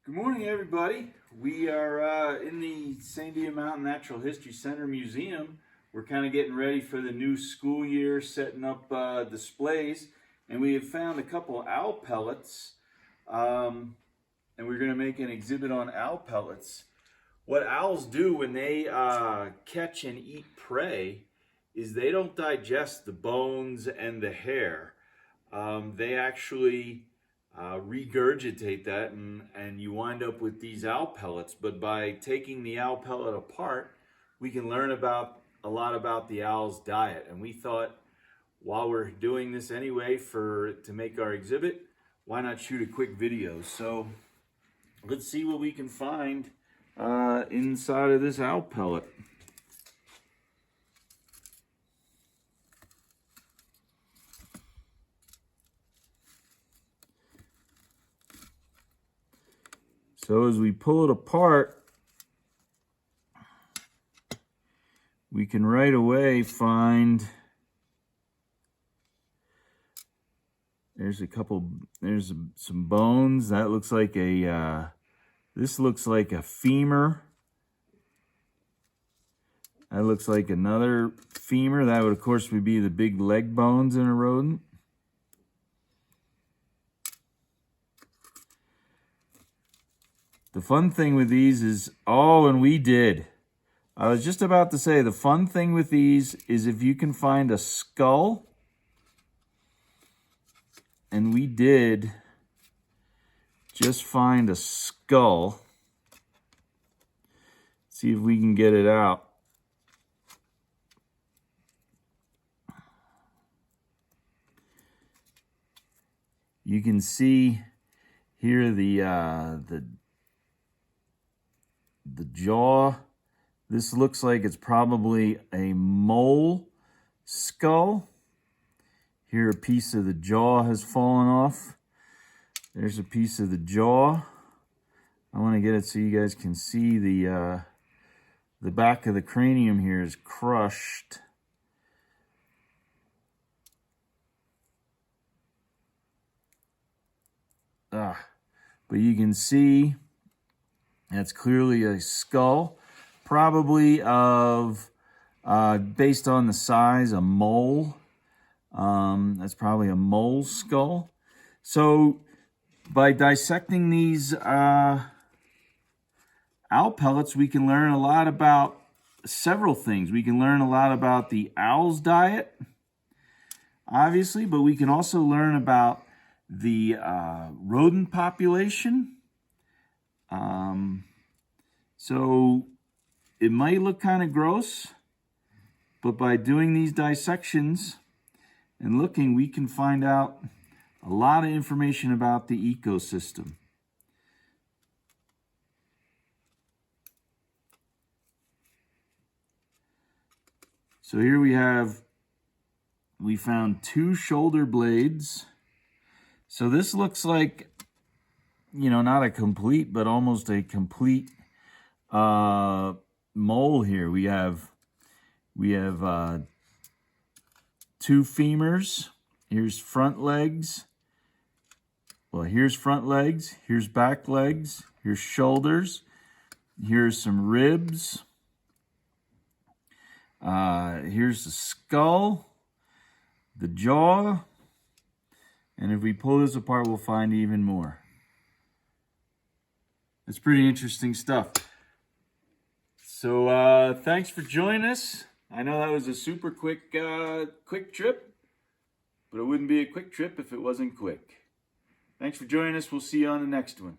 Good morning, everybody. We are in the Sandia Mountain Natural History Center Museum. We're kind of getting ready for the new school year, setting up displays, and we have found a couple owl pellets, and we're going to make an exhibit on owl pellets. What owls do when they catch and eat prey is they don't digest the bones and the hair. They actually regurgitate that, and you wind up with these owl pellets. But by taking the owl pellet apart, we can learn a lot about the owl's diet. And we thought, while we're doing this anyway to make our exhibit, why not shoot a quick video? So let's see what we can find inside of this owl pellet. So as we pull it apart, we can right away find there's some bones. That looks like this looks like a femur. That looks like another femur. That would, of course, be the big leg bones in a rodent. The fun thing with these is, I was just about to say, the fun thing with these is if you can find a skull, and we did just find a skull. See if we can get it out. You can see here the jaw. This looks like it's probably a mole skull. Here a piece of the jaw has fallen off. There's a piece of the jaw. I want to get it so you guys can see the back of the cranium here is crushed. But you can see that's clearly a skull, probably of, based on the size, a mole. That's probably a mole skull. So by dissecting these owl pellets, we can learn a lot about several things. We can learn a lot about the owl's diet, obviously, but we can also learn about the rodent population. So it might look kind of gross, but by doing these dissections and looking, we can find out a lot of information about the ecosystem. So here we found 2 shoulder blades. So this looks like, not a complete, but almost a complete mole here. We have 2 femurs. Here's front legs. Well, here's front legs. Here's back legs. Here's shoulders. Here's some ribs. Here's the skull, the jaw, and if we pull this apart, we'll find even more. It's pretty interesting stuff. So thanks for joining us. I know that was a super quick trip, but it wouldn't be a quick trip if it wasn't quick. Thanks for joining us. We'll see you on the next one.